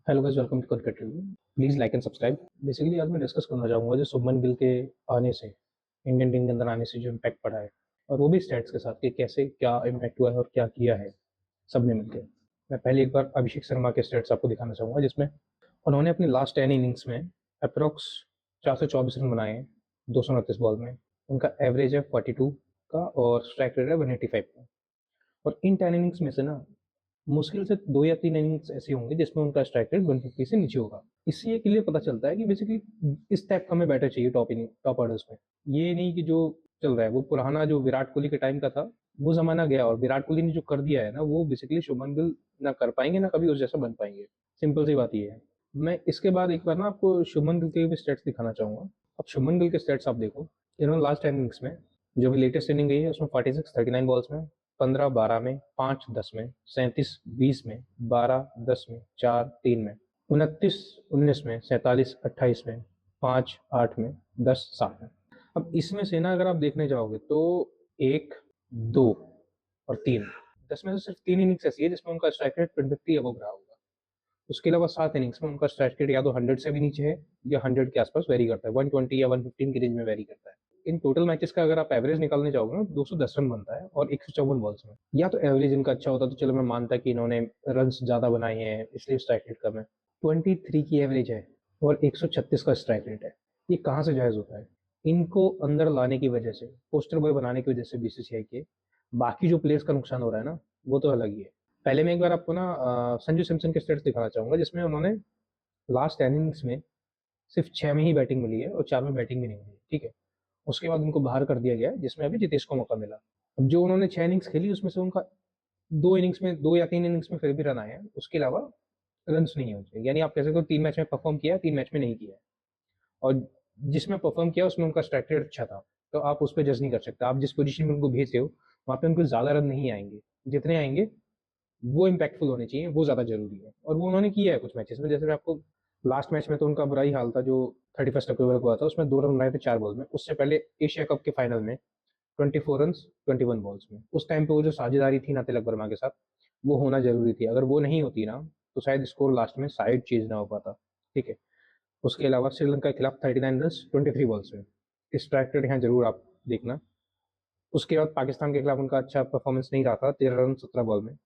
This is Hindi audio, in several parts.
Hello guys, welcome to cricket review. Please like and subscribe. Basically आज मैं डिस्कस करना चाहूंगा जो शुभमन गिल के आने से, इंडियन टीम के अंदर आने से जो इम्पैक्ट पड़ा है, और वो भी स्टैट्स के साथ कि कैसे क्या इम्पैक्ट हुआ है और क्या किया है सबने मिलकर। मैं पहले एक बार अभिषेक शर्मा के स्टैट्स आपको दिखाना चाहूंगा, जिसमें उन्होंने अपनी लास्ट 10 इनिंग्स में अप्रोक्स 424 रन बनाए हैं 229 बॉल में। उनका एवरेज है 42 का और स्ट्राइक रेट है 185 का। और इन 10 इनिंग्स में से ना मुश्किल से 2 या 3 इनिंग्स ऐसी होंगी जिसमें उनका स्ट्राइक रेट 150 से नीचे होगा। इससे ये क्लियर पता चलता है कि बेसिकली इस टाइप का हमें बैटर चाहिए टॉप ऑर्डर्स में। ये नहीं कि जो चल रहा है वो पुराना जो विराट कोहली के टाइम का था, वो ज़माना गया और विराट कोहली ने जो कर दिया है ना, वो बेसिकली शुभमन गिल ना कर पाएँगे, ना कभी उस जैसा बन पाएँगे। सिंपल सी बात ये है। मैं इसके बाद एक बार ना आपको शुभमन गिल के भी स्टैट्स दिखाना चाहूँगा। अब शुभमन गिल के स्टैट्स आप देखो, इन्होंने लास्ट 10 इनिंग्स में जो भी लेटेस्ट इनिंग गई है उसमें 46 39 बॉल्स में 15-12 में 5-10 में 37-20 में 12-10 में 4-3 में 29-19 में 47-28 में 5-8 में 10-7 में। अब इसमें से ना अगर आप देखने जाओगे तो 1, 2 और 3, 10 में से सिर्फ 3 इनिंग्स ऐसी है जिसमें उनका स्ट्राइक रेट 150 अबव रहा होगा। उसके अलावा 7 इनिंग्स में उनका स्ट्राइक रेट या तो 100 से भी नीचे है या 100 के आसपास वेरी करता है, 120 या 115 की रेंज में वेरी करता है। इन टोटल मैचेस का अगर आप एवरेज निकालने जाओगे ना, 210 रन बनता है और 154 बॉल्स में। या तो एवरेज इनका अच्छा होता तो चलो मैं मानता कि इन्होंने रन ज्यादा बनाए हैं इसलिए स्ट्राइक रेट कम है। 23 की एवरेज है और 136 का स्ट्राइक रेट है। ये कहाँ से जायज होता है? इनको अंदर लाने की वजह से, पोस्टर बॉय बनाने की वजह से बीसीसीआई के, बाकी जो प्लेयर्स का नुकसान हो रहा है ना, वो तो अलग ही है। पहले मैं एक बार आपको ना संजू सैमसन के स्टेट्स दिखाना चाहूंगा, जिसमें उन्होंने लास्ट 10 इनिंग्स में सिर्फ 6 में ही बैटिंग मिली है और 4 में बैटिंग भी नहीं मिली, ठीक है। उसके बाद उनको बाहर कर दिया गया है, जिसमें अभी जितेश को मौका मिला। अब जो उन्होंने 6 इनिंग्स खेली उसमें से उनका 2 या 3 इनिंग्स में फिर भी रन आए हैं, उसके अलावा रन नहीं होते। यानी आप कह सकते हो 3 मैच में परफॉर्म किया, 3 मैच में नहीं किया। और जिसमें परफॉर्म किया उसमें उनका स्ट्राइक रेट अच्छा था, तो आप उस पर जज नहीं कर सकते। आप जिस पोजीशन में उनको भेज रहे हो वहाँ पे उनको ज्यादा रन नहीं आएंगे, जितने आएंगे वो इम्पैक्टफुल होने चाहिए, वो ज़्यादा ज़रूरी है। और वो उन्होंने किया है कुछ मैचेस में। जैसे मैं आपको लास्ट मैच में तो उनका बुरा ही हाल था जो 31 अक्टूबर को हुआ था, उसमें 2 रन बनाए थे 4 बॉल में। उससे पहले एशिया कप के फाइनल में 24 रन 21 बॉल्स में। उस टाइम पे वो जो साझेदारी थी ना तिलक वर्मा के साथ, वो होना जरूरी थी। अगर वो नहीं होती ना तो शायद स्कोर लास्ट में साइड चेंज ना हो पाता, ठीक है। उसके अलावा श्रीलंका के खिलाफ 39 रन 23 बॉल्स में। स्ट्राइक रेट यहाँ जरूर आप देखना। उसके बाद पाकिस्तान के खिलाफ उनका अच्छा परफॉर्मेंस नहीं रहा था, 13 रन 17 बॉल में।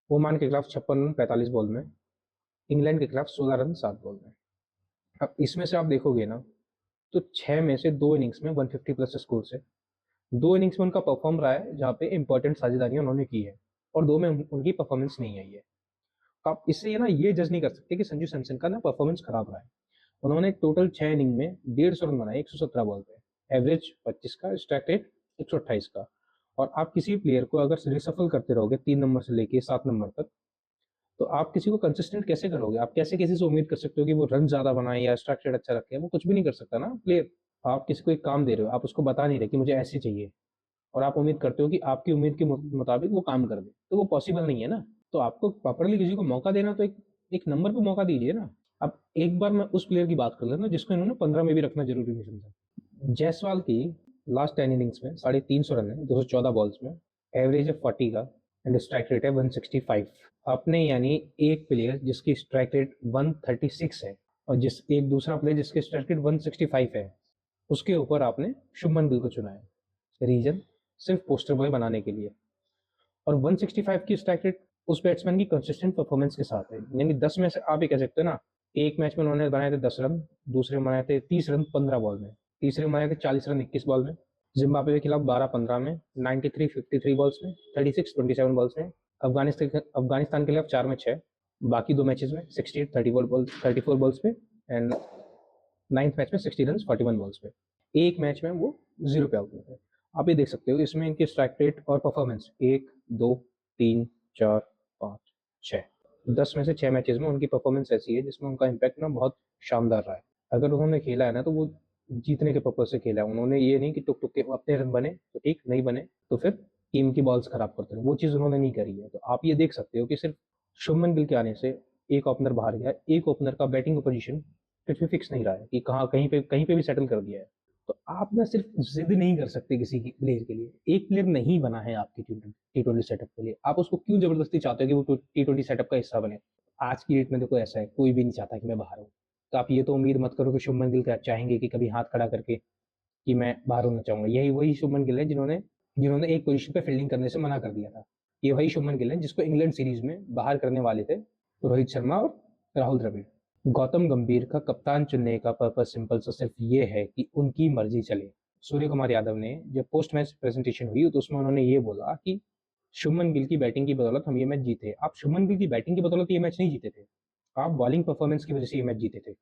ओमान के खिलाफ 56 रन 45 बॉल में। इंग्लैंड के खिलाफ 16 रन 7 बॉल में। अब इसमें से आप देखोगे ना, तो 6 में से 2 इनिंग्स में 150 प्लस स्कोर से, 2 इनिंग्स में उनका परफॉर्म रहा है जहाँ पे इंपॉर्टेंट साझेदारियां उन्होंने की है, और 2 में उनकी परफॉर्मेंस नहीं आई है। तो आप इससे ये ना ये जज नहीं कर सकते कि संजू सैमसन का ना परफॉर्मेंस खराब रहा है। उन्होंने टोटल 6 इनिंग में 150 रन बनाए 117 बॉल पे, एवरेज 25 का, स्ट्राइक रेट 128 का। और आप किसी प्लेयर को अगर रिसफल करते रहोगे 3 नंबर से लेके 7 नंबर तक, तो आप किसी को कंसिस्टेंट कैसे करोगे? आप कैसे किसी से उम्मीद कर सकते हो कि वो रन ज्यादा बनाए या स्ट्रक्चर अच्छा रखे? वो कुछ भी नहीं कर सकता ना प्लेयर। आप किसी को एक काम दे रहे हो, आप उसको बता नहीं रहे कि मुझे ऐसे चाहिए, और आप उम्मीद करते हो कि आपकी उम्मीद के मुताबिक वो काम कर दे, तो वो पॉसिबल नहीं है ना। तो आपको प्रॉपरली किसी को मौका देना तो एक एक नंबर पे मौका दीजिए ना। अब एक बार मैं उस प्लेयर की बात कर लेना जिसको इन्होंने 15 में भी रखना जरूरी नहीं समझा। जायसवाल की लास्ट 10 इनिंग्स में 350 रन है 214 बॉल्स में, एवरेज है 40 का एंड स्ट्राइक रेट है 165। आपने यानी एक प्लेयर जिसकी स्ट्राइक रेट 136 है और जिस एक दूसरा प्लेयर जिसकी स्ट्राइक रेट 165 है, उसके ऊपर आपने शुभमन गिल को चुना है। रीजन सिर्फ पोस्टर बॉय बनाने के लिए। और 165 की स्ट्राइक रेट उस बैट्समैन की कंसिस्टेंट परफॉर्मेंस के साथ है। यानी 10 में से आप ये कह सकते हो ना, एक मैच में उन्होंने बनाए थे 10 रन, दूसरे में बनाए थे 30 रन 15 बॉल में, तीसरे में बनाए थे 40 रन 21 बॉल में, जिम्बाब्वे के खिलाफ 12-15 में, 93 53 बॉल्स में, 36 27 बॉल्स में, अफगानिस्तान के खिलाफ 4 में 6, बाकी 2 मैचेस में 68 34 बॉल्स पे, एंड 9th मैच में 60 रन 41 बॉल्स पे। एक मैच में वो 0 पे आउट हुए थे। आप ये देख सकते हो इसमें इनके स्ट्राइक रेट और परफॉर्मेंस 1 2 3 4 5 6, 10 में से 6 मैचेस में उनकी परफॉर्मेंस ऐसी है जिसमें उनका इम्पैक्ट ना बहुत शानदार रहा है। अगर उन्होंने खेला है ना तो वो जीतने के पर्पज से खेला है। उन्होंने ये नहीं कि टुक टुक के अपने रन बने तो ठीक, नहीं बने तो फिर टीम की बॉल्स खराब करते रहे, वो चीज़ उन्होंने नहीं करी है। तो आप ये देख सकते हो कि सिर्फ शुभमन गिल के आने से एक ओपनर बाहर गया, एक ओपनर का बैटिंग पोजीशन कुछ भी फिक्स नहीं रहा है कि कहाँ कहीं पे भी सेटल कर दिया है। तो आप ना सिर्फ जिद नहीं कर सकते किसी प्लेयर के लिए। एक प्लेयर नहीं बना है आपके T20 सेटअप के लिए, आप उसको क्यों जबरदस्ती चाहते हो कि वो T20 सेटअप का हिस्सा बने? आज की डेट में देखो ऐसा है, कोई भी नहीं चाहता कि मैं बाहर हूँ। तो आप ये तो उम्मीद मत करो कि शुभमन गिल क्या चाहेंगे कि कभी हाथ खड़ा करके कि मैं बाहर होना चाहूंगा। यही वही शुभमन गिल है जिन्होंने जिन्होंने एक पोजीशन पे फील्डिंग करने से मना कर दिया था। ये वही शुभमन गिल है जिसको इंग्लैंड सीरीज में बाहर करने वाले थे रोहित शर्मा और राहुल द्रविड़। गौतम गंभीर का कप्तान चुनने का पर्पज सिंपल सा सिर्फ ये है कि उनकी मर्जी चले। सूर्य कुमार यादव ने जब पोस्ट मैच प्रेजेंटेशन हुई तो उसमें उन्होंने ये बोला कि शुभमन गिल की बैटिंग की बदौलत हम ये मैच जीते। आप शुभमन गिल की बैटिंग की बदौलत ये मैच नहीं जीते थे, आप बॉलिंग परफॉर्मेंस की वजह से ये मैच जीते थे।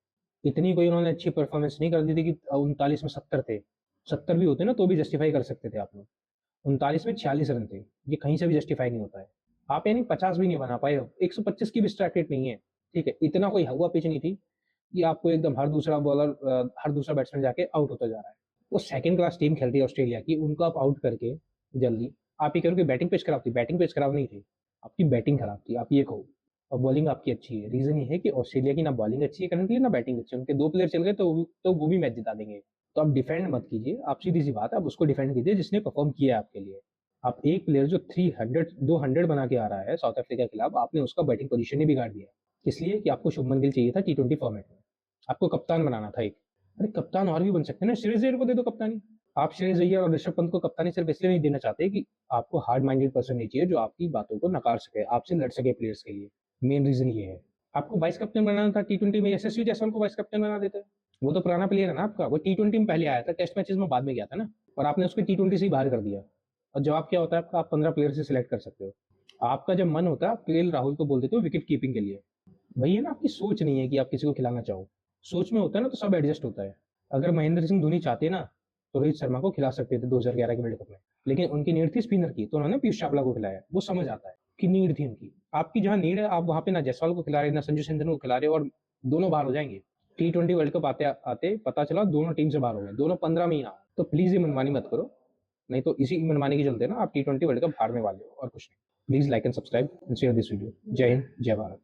इतनी कोई उन्होंने अच्छी परफॉर्मेंस नहीं कर दी थी कि 39 में 70 थे। 70 भी होते ना तो भी जस्टिफाई कर सकते थे आप लोग। 39 में 46 रन थे, ये कहीं से भी जस्टिफाई नहीं होता है। आप यानी 50 भी नहीं बना पाए, 125 की भी स्ट्राइक रेट नहीं है। ठीक है, इतना कोई हवा पिच नहीं थी कि आपको एकदम हर दूसरा बैट्समैन जाके आउट होता जा रहा है। वो सेकंड क्लास टीम खेल रही है ऑस्ट्रेलिया की, उनको आप आउट करके जल्दी। आप ये कह रहे हो कि बैटिंग पिच खराब थी, बैटिंग पिच खराब नहीं थी, आपकी बैटिंग खराब थी, आप ये कहो। और बॉलिंग आपकी अच्छी है। रीजन ये है कि ऑस्ट्रेलिया की ना बॉलिंग अच्छी है करंटली, ना बैटिंग अच्छी है। उनके 2 प्लेयर चल गए तो वो भी मैच जिता देंगे। तो आप डिफेंड मत कीजिए, आप सीधी सी बात है, आप उसको डिफेंड कीजिए जिसने परफॉर्म किया है आपके लिए। आप एक प्लेयर जो 200 बना के आ रहा है साउथ अफ्रीका के खिलाफ, आपने उसका बैटिंग पोजीशन ही बिगाड़ दिया। इसलिए कि आपको शुभमन गिल चाहिए था T20 फॉर्मेट में, आपको कप्तान बनाना था एक। अरे कप्तान और भी बन सकते हैं ना, श्रेयस अय्यर को दे दो कप्तानी। आप श्रेयस अय्यर और ऋषभ पंत को कप्तानी सिर्फ इसलिए नहीं देना चाहते कि आपको हार्ड माइंडेड पर्सन नहीं चाहिए जो आपकी बातों को नकार सके, आपसे लड़ सके प्लेयर्स के लिए। मेन रीजन ये है। आपको वाइस कैप्टन बनाना था T20 में, यशस्वी जायसवाल को वाइस कैप्टन बना देते। वो तो पुराना प्लेयर है ना आपका, वो T20 में पहले आया था, टेस्ट मैचेस में बाद में गया था ना, और आपने उसको T20 से ही बाहर कर दिया। और जवाब क्या होता है आपका, आप 15 प्लेयर से सिलेक्ट कर सकते हो। आपका जब मन होता है आप केएल राहुल को बोल देते हो विकेट कीपिंग के लिए। वही है ना, आपकी सोच नहीं है कि आप किसी को खिलाना चाहो। सोच में होता है ना तो सब एडजस्ट होता है। अगर महेंद्र सिंह धोनी चाहते ना तो रोहित शर्मा को खिला सकते थे 2011 के वर्ल्ड कप में, लेकिन उनकी नीड थी स्पिनर की, तो उन्होंने पीयूष चावला को खिलाया। वो समझ आता है कि नीड थी उनकी। आपकी जहां नीड है आप वहां पे ना जायसवाल को खिला रहे ना संजू सैमसन को खिला रहे, और दोनों बाहर हो जाएंगे। T20 वर्ल्ड कप आते आते पता चला दोनों टीम से बाहर हो गए, दोनों 15 में ही आ। तो प्लीज ये मनमानी मत करो, नहीं तो इसी मनमानी के चलते ना आप T20 वर्ल्ड कप हारने वाले हो और कुछ नहीं। Please like and subscribe and share this video. जय हिंद, जय भारत।